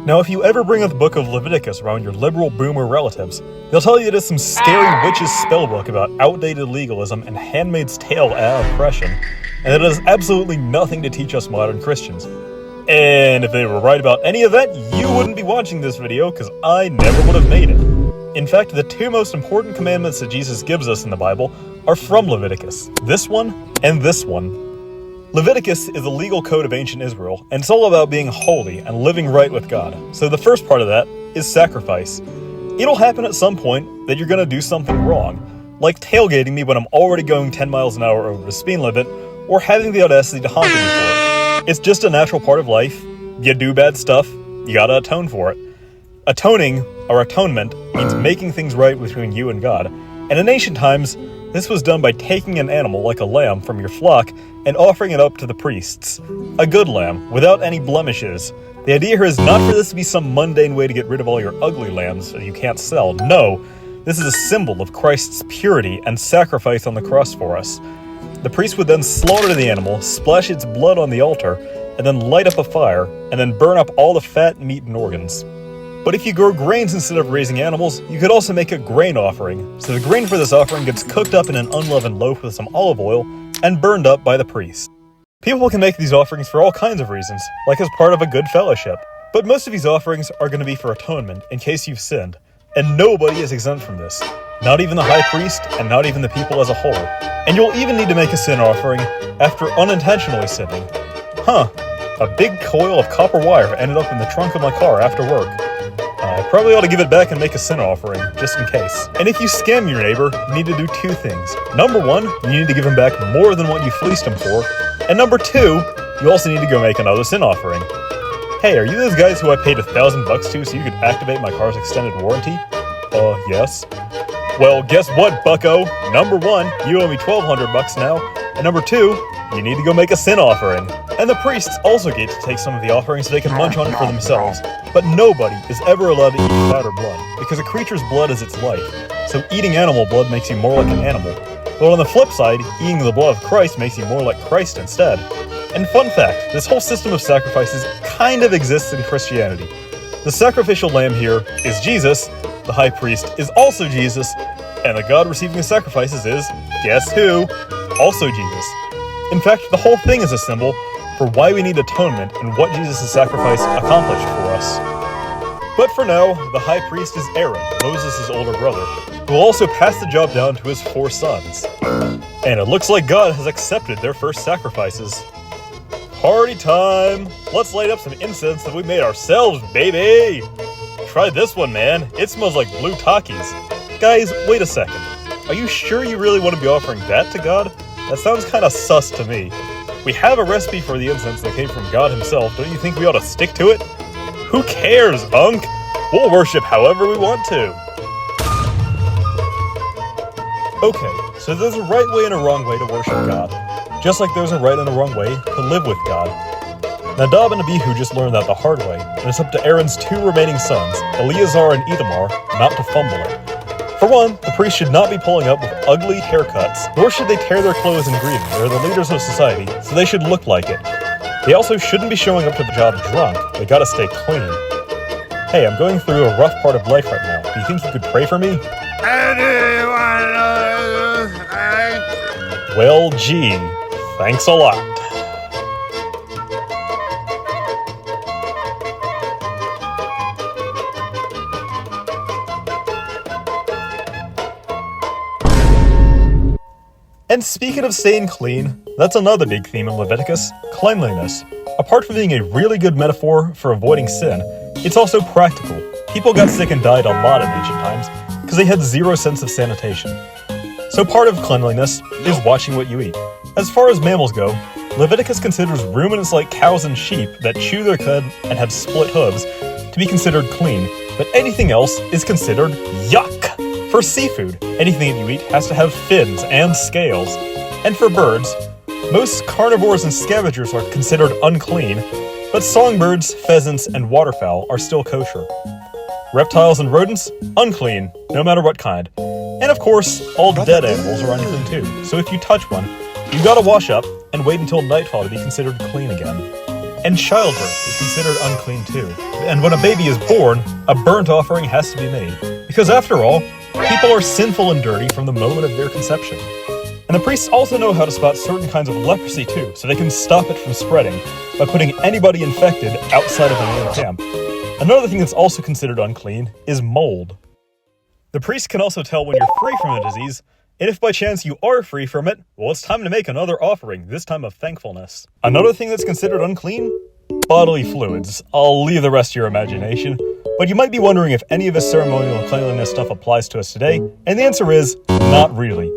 Now, if you ever bring up the book of Leviticus around your liberal boomer relatives, they'll tell you it is some scary witch's spellbook about outdated legalism and Handmaid's Tale oppression, and that it has absolutely nothing to teach us modern Christians. And if they were right about any of that, you wouldn't be watching this video, because I never would have made it. In fact, the two most important commandments that Jesus gives us in the Bible are from Leviticus. This one and this one. Leviticus is a legal code of ancient Israel, and it's all about being holy and living right with God. So the first part of that is sacrifice. It'll happen at some point that you're gonna do something wrong, like tailgating me when I'm already going 10 miles an hour over the speed limit, or having the audacity to honk at me for it. It's just a natural part of life. You do bad stuff, you gotta atone for it. Atoning, or atonement, means making things right between you and God. And in ancient times, this was done by taking an animal like a lamb from your flock and offering it up to the priests. A good lamb, without any blemishes. The idea here is not for this to be some mundane way to get rid of all your ugly lambs that you can't sell. No, this is a symbol of Christ's purity and sacrifice on the cross for us. The priest would then slaughter the animal, splash its blood on the altar, and then light up a fire, and then burn up all the fat, meat, and organs. But if you grow grains instead of raising animals, you could also make a grain offering. So the grain for this offering gets cooked up in an unleavened loaf with some olive oil and burned up by the priest. People can make these offerings for all kinds of reasons, like as part of a good fellowship. But most of these offerings are going to be for atonement, in case you've sinned. And nobody is exempt from this. Not even the high priest, and not even the people as a whole. And you'll even need to make a sin offering after unintentionally sinning. A big coil of copper wire ended up in the trunk of my car after work. I probably ought to give it back and make a sin offering, just in case. And if you scam your neighbor, you need to do two things. Number one, you need to give him back more than what you fleeced him for. And number two, you also need to go make another sin offering. Hey, are you those guys who I paid $1,000 to so you could activate my car's extended warranty? Yes. Well, guess what, bucko? Number one, you owe me $1,200 now. And number two, you need to go make a sin offering. And the priests also get to take some of the offerings so they can munch on it for themselves. But nobody is ever allowed to eat fat or blood, because a creature's blood is its life. So eating animal blood makes you more like an animal. But on the flip side, eating the blood of Christ makes you more like Christ instead. And fun fact, this whole system of sacrifices kind of exists in Christianity. The sacrificial lamb here is Jesus, the high priest is also Jesus, and the God receiving the sacrifices is, guess who? Also Jesus. In fact, the whole thing is a symbol for why we need atonement and what Jesus' sacrifice accomplished for us. But for now, the high priest is Aaron, Moses' older brother, who will also pass the job down to his 4 sons. And it looks like God has accepted their first sacrifices. Party time! Let's light up some incense that we made ourselves, baby! Try this one, man. It smells like blue Takis. Guys, wait a second. Are you sure you really want to be offering that to God? That sounds kinda sus to me. We have a recipe for the incense that came from God himself. Don't you think we ought to stick to it? Who cares, Unk? We'll worship however we want to. Okay, so there's a right way and a wrong way to worship God. Just like there's a right and a wrong way to live with God. Nadab and Abihu just learned that the hard way, and it's up to Aaron's 2 remaining sons, Eleazar and Ithamar, not to fumble it. For one, the priest should not be pulling up with ugly haircuts, nor should they tear their clothes in grieving. They're the leaders of society, so they should look like it. They also shouldn't be showing up to the job drunk. They gotta stay clean. Hey, I'm going through a rough part of life right now. Do you think you could pray for me? Well, gee, thanks a lot. And speaking of staying clean, that's another big theme in Leviticus, cleanliness. Apart from being a really good metaphor for avoiding sin, it's also practical. People got sick and died a lot in ancient times because they had zero sense of sanitation. So part of cleanliness is watching what you eat. As far as mammals go, Leviticus considers ruminants like cows and sheep that chew their cud and have split hooves to be considered clean, but anything else is considered yuck. For seafood, anything that you eat has to have fins and scales. And for birds, most carnivores and scavengers are considered unclean, but songbirds, pheasants, and waterfowl are still kosher. Reptiles and rodents, unclean, no matter what kind. And of course, all dead animals are unclean too, so if you touch one, you gotta wash up and wait until nightfall to be considered clean again. And childbirth is considered unclean too. And when a baby is born, a burnt offering has to be made. Because after all, people are sinful and dirty from the moment of their conception. And the priests also know how to spot certain kinds of leprosy too, so they can stop it from spreading by putting anybody infected outside of the main camp. Another thing that's also considered unclean is mold. The priest can also tell when you're free from the disease, and if by chance you are free from it, well, it's time to make another offering, this time of thankfulness. Another thing that's considered unclean? Bodily fluids. I'll leave the rest to your imagination, but you might be wondering if any of this ceremonial and cleanliness stuff applies to us today, and the answer is, not really.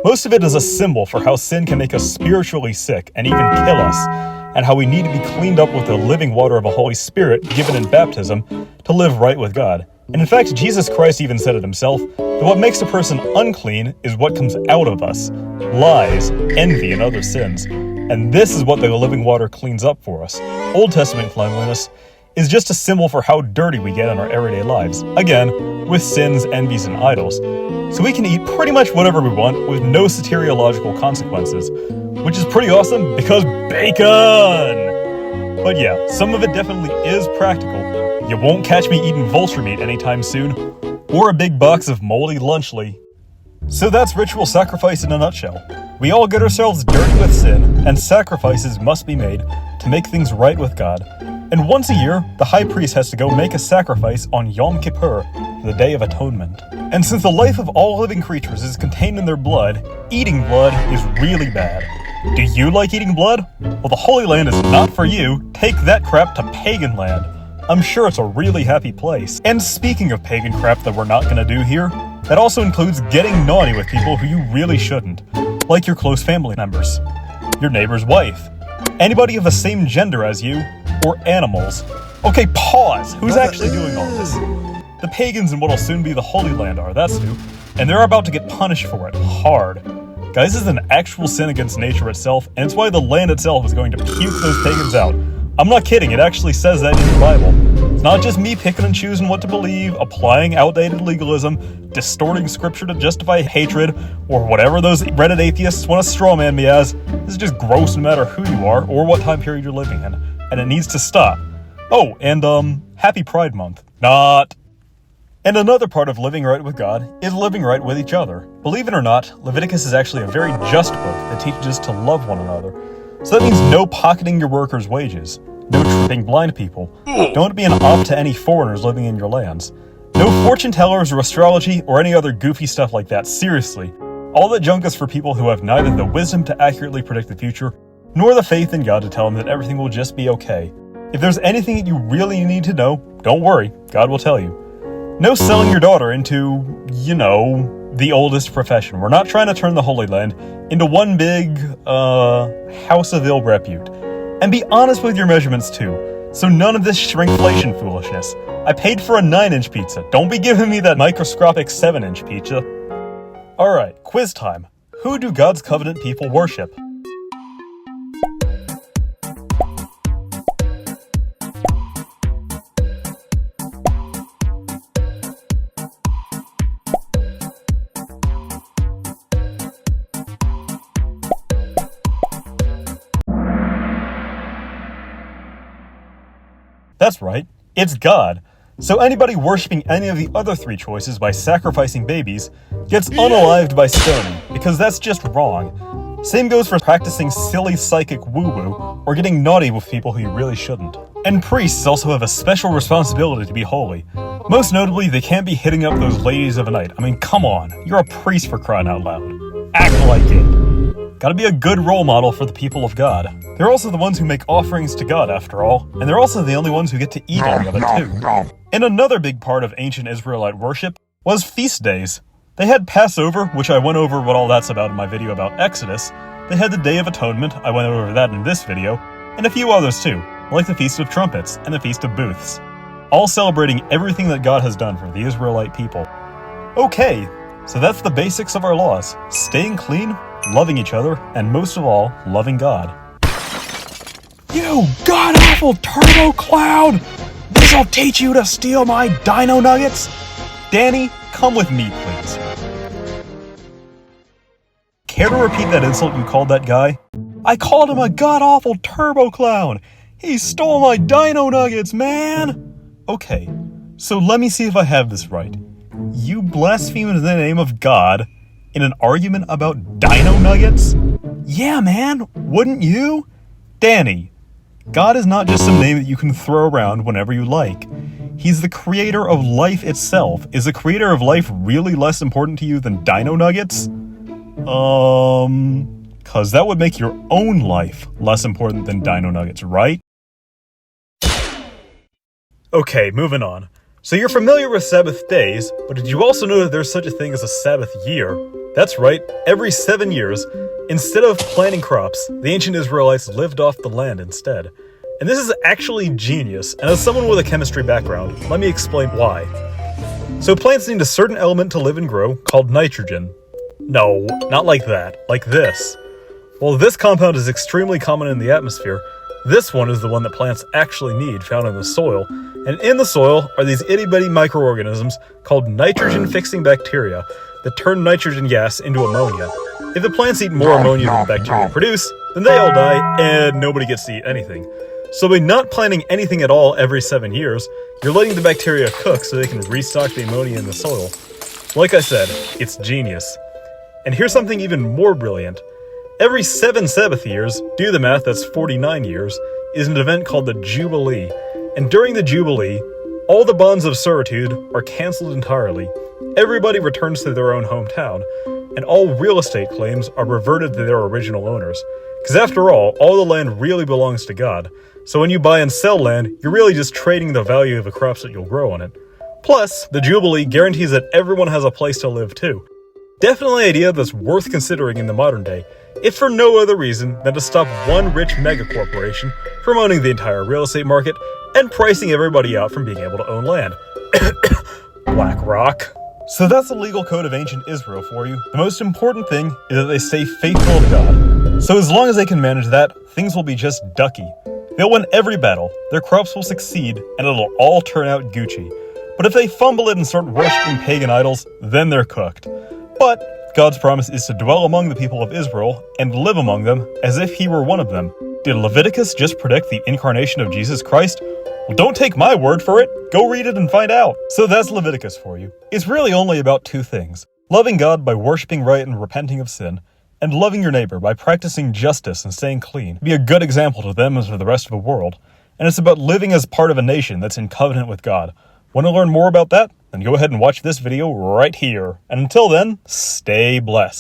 Most of it is a symbol for how sin can make us spiritually sick and even kill us, and how we need to be cleaned up with the living water of the Holy Spirit given in baptism to live right with God. And in fact, Jesus Christ even said it himself, that what makes a person unclean is what comes out of us: lies, envy, and other sins. And this is what the living water cleans up for us. Old Testament cleanliness is just a symbol for how dirty we get in our everyday lives. Again, with sins, envies, and idols. So we can eat pretty much whatever we want with no soteriological consequences, which is pretty awesome because bacon! But yeah, some of it definitely is practical. You won't catch me eating vulture meat anytime soon, or a big box of moldy lunchly. So that's ritual sacrifice in a nutshell. We all get ourselves dirty with sin, and sacrifices must be made to make things right with God. And once a year, the high priest has to go make a sacrifice on Yom Kippur, the Day of Atonement. And since the life of all living creatures is contained in their blood, eating blood is really bad. Do you like eating blood? Well, the Holy Land is not for you. Take that crap to pagan land. I'm sure it's a really happy place. And speaking of pagan crap that we're not gonna do here, that also includes getting naughty with people who you really shouldn't, like your close family members, your neighbor's wife, anybody of the same gender as you, or animals. Okay, pause! Who's actually doing all this? The pagans in what'll soon be the Holy Land are, that's who, and they're about to get punished for it, hard. Guys, this is an actual sin against nature itself, and it's why the land itself is going to puke those pagans out. I'm not kidding, it actually says that in the Bible. It's not just me picking and choosing what to believe, applying outdated legalism, distorting scripture to justify hatred, or whatever those Reddit atheists want to strawman me as. This is just gross no matter who you are, or what time period you're living in. And it needs to stop. Oh, and happy Pride Month. Not. And another part of living right with God is living right with each other. Believe it or not, Leviticus is actually a very just book that teaches us to love one another. So that means no pocketing your workers' wages, no tripping blind people, don't be an op to any foreigners living in your lands, no fortune tellers or astrology or any other goofy stuff like that, seriously. All that junk is for people who have neither the wisdom to accurately predict the future, nor the faith in God to tell them that everything will just be okay. If there's anything that you really need to know, don't worry, God will tell you. No selling your daughter into, the oldest profession. We're not trying to turn the Holy Land into one big, house of ill repute. And be honest with your measurements too, so none of this shrinkflation foolishness. I paid for a 9-inch pizza, don't be giving me that microscopic 7-inch pizza. Alright, quiz time. Who do God's covenant people worship? That's right, it's God. So anybody worshipping any of the other 3 choices by sacrificing babies gets unalived by stoning, because that's just wrong. Same goes for practicing silly psychic woo-woo, or getting naughty with people who you really shouldn't. And priests also have a special responsibility to be holy. Most notably, they can't be hitting up those ladies of the night. I mean, come on, you're a priest for crying out loud. Act like it. Gotta be a good role model for the people of God. They're also the ones who make offerings to God, after all, and they're also the only ones who get to eat any of it too. And another big part of ancient Israelite worship was feast days. They had Passover, which I went over what all that's about in my video about Exodus. They had the Day of Atonement, I went over that in this video, and a few others too, like the Feast of Trumpets and the Feast of Booths, all celebrating everything that God has done for the Israelite people. Okay, so that's the basics of our laws: staying clean, loving each other, and most of all, loving God. You god-awful turbo clown! This'll teach you to steal my dino nuggets? Danny, come with me, please. Care to repeat that insult you called that guy? I called him a god-awful turbo clown! He stole my dino nuggets, man! Okay, so let me see if I have this right. You blaspheme in the name of God in an argument about dino nuggets? Yeah, man, wouldn't you? Danny, God is not just some name that you can throw around whenever you like. He's the creator of life itself. Is the creator of life really less important to you than dino nuggets? Cause that would make your own life less important than dino nuggets, right? Okay, moving on. So you're familiar with Sabbath days, but did you also know that there's such a thing as a Sabbath year? That's right, every 7 years, instead of planting crops, the ancient Israelites lived off the land instead. And this is actually genius, and as someone with a chemistry background, let me explain why. So plants need a certain element to live and grow, called nitrogen. No, not like that, like this. While this compound is extremely common in the atmosphere, this one is the one that plants actually need, found in the soil, and in the soil are these itty-bitty microorganisms called nitrogen-fixing bacteria that turn nitrogen gas into ammonia. If the plants eat more ammonia than the bacteria produce, then they all die, and nobody gets to eat anything. So by not planting anything at all every 7 years, you're letting the bacteria cook so they can restock the ammonia in the soil. Like I said, it's genius. And here's something even more brilliant. Every 7 Sabbath years, do the math, that's 49 years, is an event called the Jubilee. And during the Jubilee, all the bonds of servitude are cancelled entirely. Everybody returns to their own hometown, and all real estate claims are reverted to their original owners. Because after all the land really belongs to God. So when you buy and sell land, you're really just trading the value of the crops that you'll grow on it. Plus, the Jubilee guarantees that everyone has a place to live too. Definitely an idea that's worth considering in the modern day, if for no other reason than to stop one rich megacorporation from owning the entire real estate market and pricing everybody out from being able to own land. BlackRock. So that's the legal code of ancient Israel for you. The most important thing is that they stay faithful to God. So as long as they can manage that, things will be just ducky. They'll win every battle, their crops will succeed, and it'll all turn out Gucci. But if they fumble it and start worshipping pagan idols, then they're cooked. But God's promise is to dwell among the people of Israel and live among them as if he were one of them. Did Leviticus just predict the incarnation of Jesus Christ? Well, don't take my word for it. Go read it and find out. So that's Leviticus for you. It's really only about two things. Loving God by worshiping right and repenting of sin, and loving your neighbor by practicing justice and staying clean. Be a good example to them and to the rest of the world. And it's about living as part of a nation that's in covenant with God. Want to learn more about that? Then go ahead and watch this video right here. And until then, stay blessed.